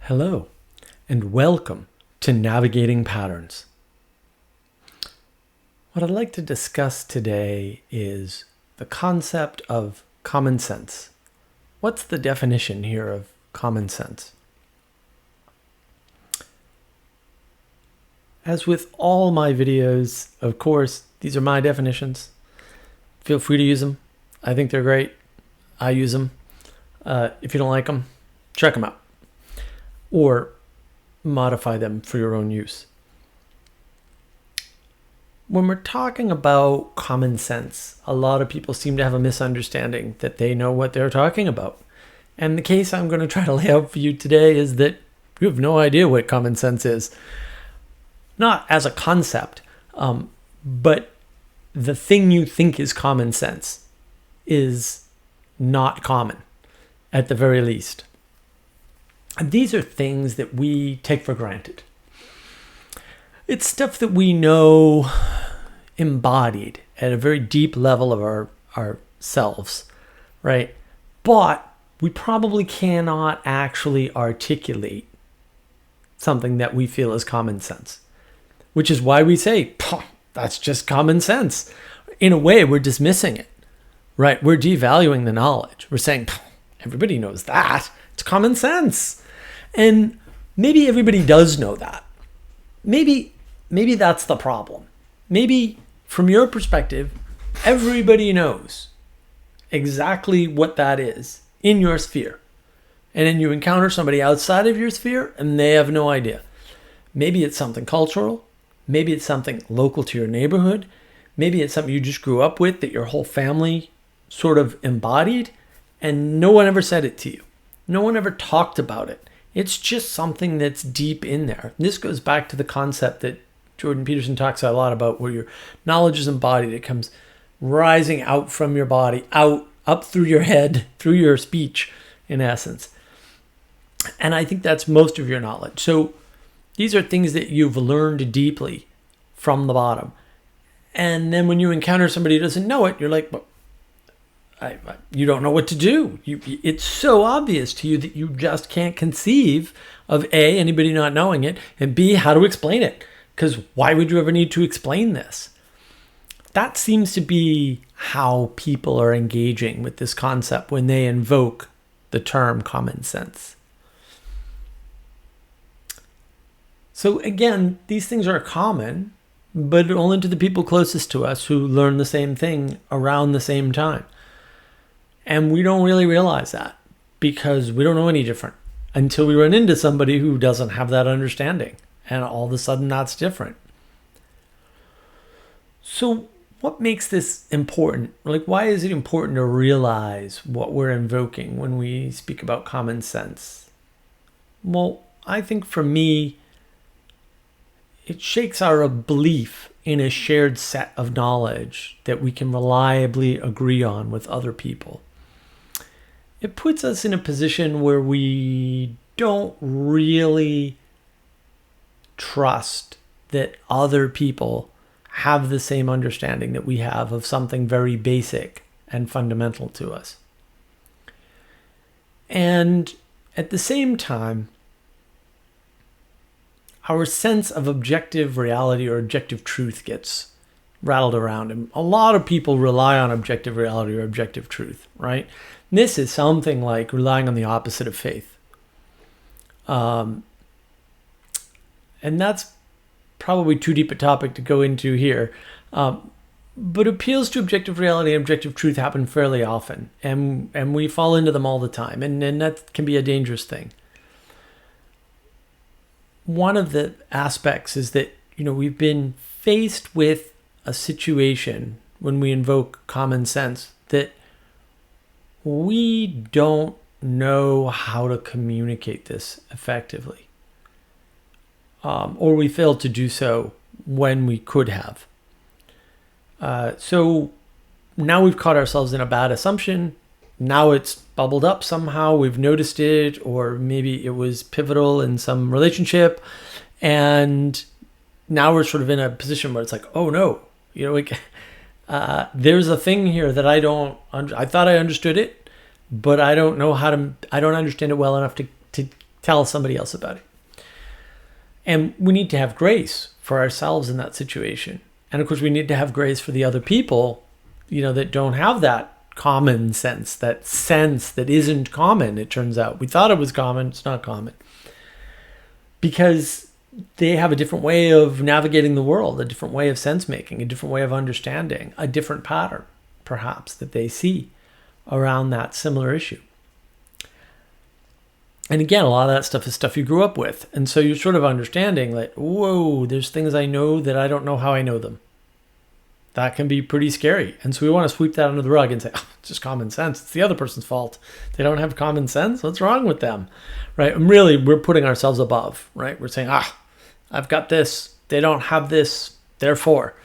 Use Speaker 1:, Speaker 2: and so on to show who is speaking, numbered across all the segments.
Speaker 1: Hello, and welcome to Navigating Patterns. What I'd like to discuss today is the concept of common sense. What's the definition here of common sense? As with all my videos, of course, these are my definitions. Feel free to use them. I think they're great. I use them. If you don't like them, check them out. Or modify them for your own use. When we're talking about common sense, a lot of people seem to have a misunderstanding that they know what they're talking about. And the case I'm going to try to lay out for you today is that you have no idea what common sense is. Not as a concept, but the thing you think is common sense is not common, at the very least. And these are things that we take for granted. It's stuff that we know embodied at a very deep level of ourselves, right? But we probably cannot actually articulate something that we feel is common sense, which is why we say, that's just common sense. In a way, we're dismissing it, right? We're devaluing the knowledge. We're saying, everybody knows that. It's common sense. And maybe everybody does know that. Maybe that's the problem. Maybe from your perspective, everybody knows exactly what that is in your sphere. And then you encounter somebody outside of your sphere and they have no idea. Maybe it's something cultural. Maybe it's something local to your neighborhood. Maybe it's something you just grew up with that your whole family sort of embodied and no one ever said it to you. No one ever talked about it. It's just something that's deep in there. This goes back to the concept that Jordan Peterson talks a lot about, where your knowledge is embodied. It comes rising out from your body, out, up through your head, through your speech, in essence. And I think that's most of your knowledge. So these are things that you've learned deeply from the bottom. And then when you encounter somebody who doesn't know it, you're like, well, you don't know what to do. It's so obvious to you that you just can't conceive of A, anybody not knowing it, and B, how to explain it. Because why would you ever need to explain this? That seems to be how people are engaging with this concept when they invoke the term common sense. So again, these things are common, but only to the people closest to us who learn the same thing around the same time. And we don't really realize that because we don't know any different until we run into somebody who doesn't have that understanding. And all of a sudden that's different. So what makes this important? Like, why is it important to realize what we're invoking when we speak about common sense? Well, I think for me, it shakes our belief in a shared set of knowledge that we can reliably agree on with other people. It puts us in a position where we don't really trust that other people have the same understanding that we have of something very basic and fundamental to us. And at the same time, our sense of objective reality or objective truth gets rattled around. And a lot of people rely on objective reality or objective truth, right? And this is something like relying on the opposite of faith. And that's probably too deep a topic to go into here. But appeals to objective reality and objective truth happen fairly often. And we fall into them all the time. And that can be a dangerous thing. One of the aspects is that, we've been faced with a situation when we invoke common sense that we don't know how to communicate this effectively. Or we failed to do so when we could have. So now we've caught ourselves in a bad assumption. Now it's bubbled up somehow. We've noticed it, or maybe it was pivotal in some relationship. And now we're sort of in a position where it's like, oh no, there's a thing here that I thought I understood it, but I don't understand it well enough to tell somebody else about it. And we need to have grace for ourselves in that situation. And of course, we need to have grace for the other people, that don't have that common sense, that sense that isn't common, it turns out. We thought it was common, it's not common. Because they have a different way of navigating the world, a different way of sense making, a different way of understanding, a different pattern, perhaps, that they see around that similar issue. And again, a lot of that stuff is stuff you grew up with. And so you're sort of understanding like, whoa, there's things I know that I don't know how I know them. That can be pretty scary. And so we want to sweep that under the rug and say, oh, it's just common sense. It's the other person's fault. They don't have common sense. What's wrong with them? Right? And really, we're putting ourselves above, right? We're saying, I've got this. They don't have this. Therefore,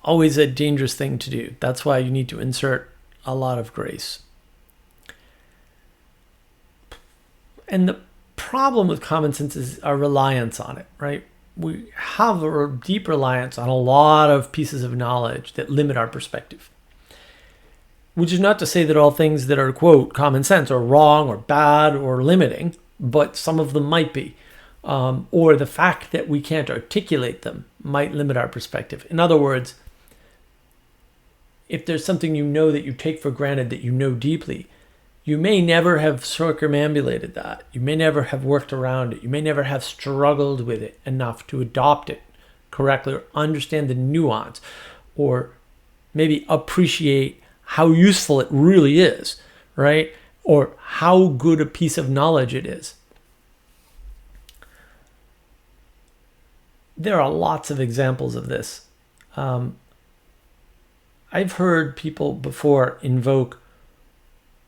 Speaker 1: always a dangerous thing to do. That's why you need to insert a lot of grace. And the problem with common sense is our reliance on it, right? We have a deep reliance on a lot of pieces of knowledge that limit our perspective. Which is not to say that all things that are, quote, common sense are wrong or bad or limiting, but some of them might be. Or the fact that we can't articulate them might limit our perspective. In other words, if there's something that you take for granted that you know deeply, you may never have circumambulated that. You may never have worked around it. You may never have struggled with it enough to adopt it correctly or understand the nuance or maybe appreciate how useful it really is, right? Or how good a piece of knowledge it is. There are lots of examples of this. I've heard people before invoke,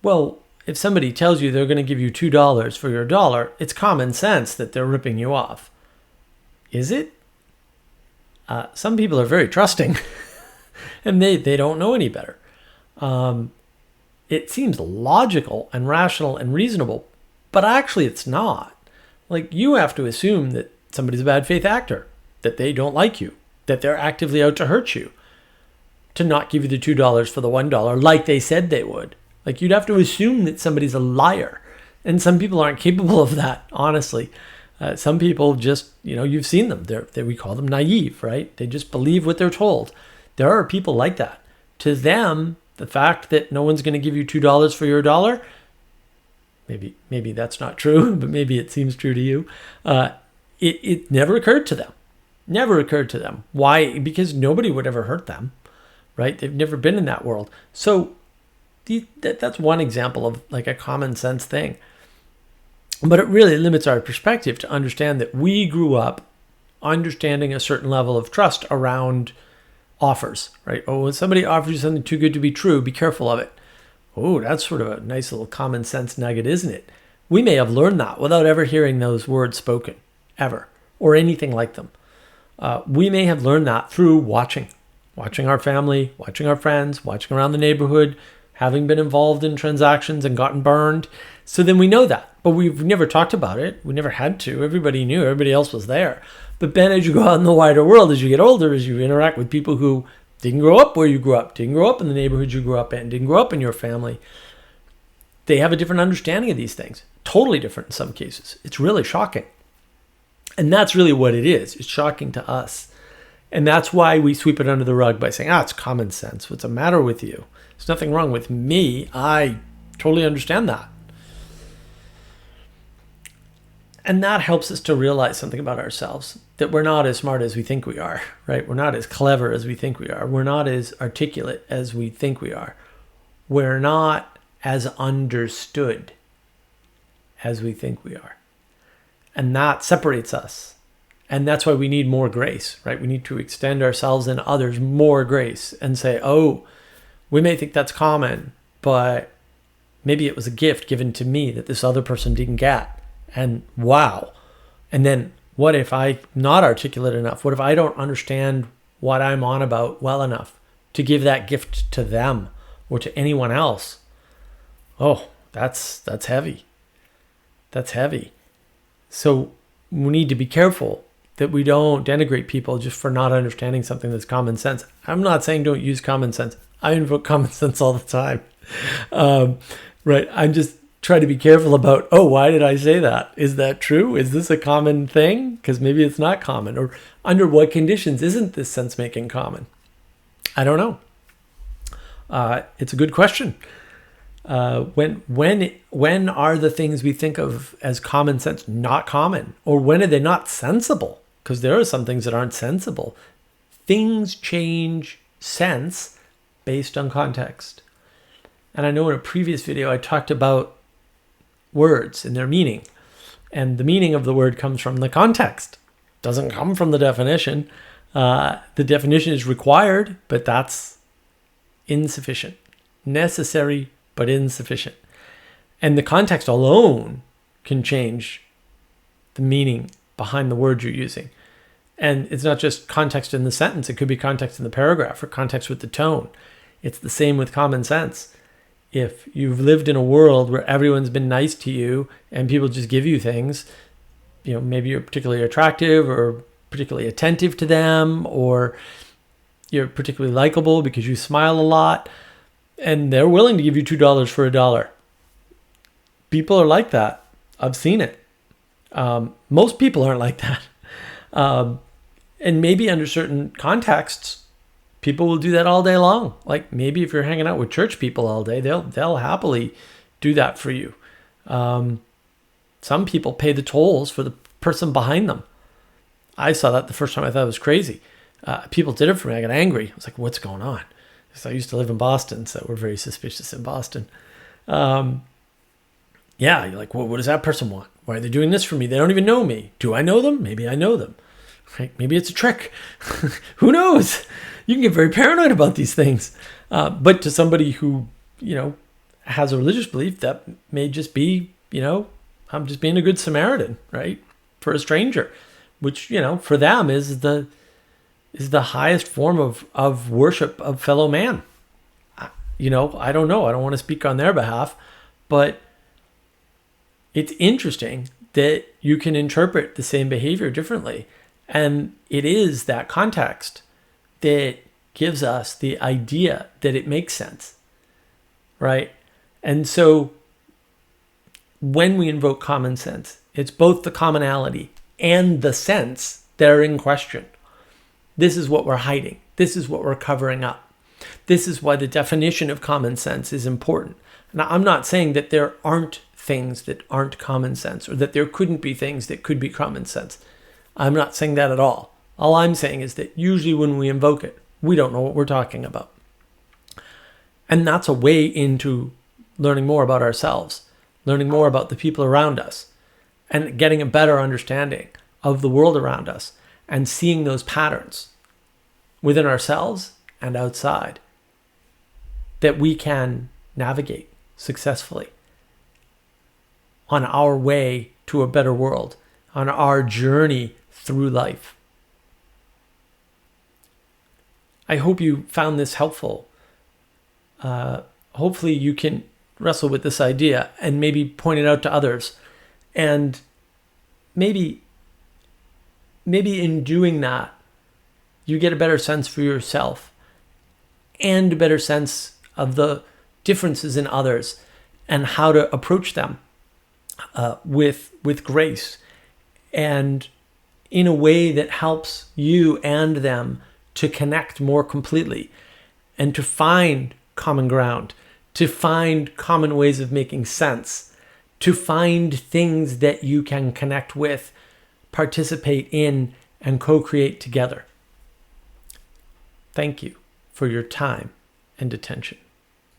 Speaker 1: well, if somebody tells you they're going to give you $2 for your dollar, it's common sense that they're ripping you off. Is it? Some people are very trusting and they don't know any better. It seems logical and rational and reasonable, but actually it's not. Like, you have to assume that somebody's a bad faith actor, that they don't like you, that they're actively out to hurt you, to not give you the $2 for the $1 like they said they would. Like, you'd have to assume that somebody's a liar. And some people aren't capable of that, honestly. Some people just, you've seen them. We call them naive, right? They just believe what they're told. There are people like that. To them, the fact that no one's going to give you $2 for your dollar, maybe that's not true, but maybe it seems true to you. It never occurred to them. Never occurred to them. Why? Because nobody would ever hurt them, right? They've never been in that world. So that's one example of like a common sense thing. But it really limits our perspective to understand that we grew up understanding a certain level of trust around offers, right? Oh, when somebody offers you something too good to be true, be careful of it. Oh, that's sort of a nice little common sense nugget, isn't it? We may have learned that without ever hearing those words spoken, ever, or anything like them. We may have learned that through watching our family, watching our friends, watching around the neighborhood, having been involved in transactions and gotten burned. So then we know that, but we've never talked about it. We never had to. Everybody knew, everybody else was there. But then as you go out in the wider world, as you get older, as you interact with people who didn't grow up where you grew up, didn't grow up in the neighborhood you grew up in, didn't grow up in your family, they have a different understanding of these things. Totally different in some cases. It's really shocking. And that's really what it is. It's shocking to us. And that's why we sweep it under the rug by saying, it's common sense. What's the matter with you? There's nothing wrong with me. I totally understand that. And that helps us to realize something about ourselves, that we're not as smart as we think we are, right? We're not as clever as we think we are. We're not as articulate as we think we are. We're not as understood as we think we are. And that separates us. And that's why we need more grace, right? We need to extend ourselves and others more grace and say, we may think that's common, but maybe it was a gift given to me that this other person didn't get. And wow. And then what if I'm not articulate enough? What if I don't understand what I'm on about well enough to give that gift to them or to anyone else? Oh, that's heavy. That's heavy. So we need to be careful that we don't denigrate people just for not understanding something that's common sense. I'm not saying don't use common sense. I invoke common sense all the time. Right. I'm just try to be careful about, oh, why did I say that? Is that true? Is this a common thing? Because maybe it's not common. Or under what conditions isn't this sense making common? I don't know. It's a good question. When are the things we think of as common sense not common? Or when are they not sensible? Because there are some things that aren't sensible. Things change sense based on context. And I know in a previous video I talked about words and their meaning. And the meaning of the word comes from the context. It doesn't come from the definition. The definition is required, but that's insufficient. Necessary, but insufficient. And the context alone can change the meaning behind the word you're using. And it's not just context in the sentence. It could be context in the paragraph or context with the tone. It's the same with common sense. If you've lived in a world where everyone's been nice to you and people just give you things, maybe you're particularly attractive or particularly attentive to them, or you're particularly likable because you smile a lot, and they're willing to give you $2 for $1. People are like that. I've seen it. Most people aren't like that. And maybe under certain contexts, people will do that all day long. Like maybe if you're hanging out with church people all day, they'll happily do that for you. Some people pay the tolls for the person behind them. I saw that the first time. I thought it was crazy. People did it for me. I got angry. I was like, what's going on? Because I used to live in Boston, so we're very suspicious in Boston. You're like, well, what does that person want? Why are they doing this for me? They don't even know me. Do I know them? Maybe I know them. Right? Maybe it's a trick. Who knows? You can get very paranoid about these things. But to somebody who, has a religious belief, that may just be, I'm just being a good Samaritan, right? For a stranger, which, for them is the highest form of worship of fellow man. I don't know. I don't want to speak on their behalf, but it's interesting that you can interpret the same behavior differently. And it is that context that gives us the idea that it makes sense, right? And so when we invoke common sense, it's both the commonality and the sense that are in question. This is what we're hiding. This is what we're covering up. This is why the definition of common sense is important. Now, I'm not saying that there aren't things that aren't common sense or that there couldn't be things that could be common sense. I'm not saying that at all. All I'm saying is that usually when we invoke it, we don't know what we're talking about. And that's a way into learning more about ourselves, learning more about the people around us, and getting a better understanding of the world around us and seeing those patterns within ourselves and outside that we can navigate successfully on our way to a better world, on our journey through life. I hope you found this helpful. Hopefully you can wrestle with this idea and maybe point it out to others. And maybe in doing that, you get a better sense for yourself and a better sense of the differences in others and how to approach them with grace and in a way that helps you and them to connect more completely and to find common ground, to find common ways of making sense, to find things that you can connect with, participate in, and co-create together. Thank you for your time and attention.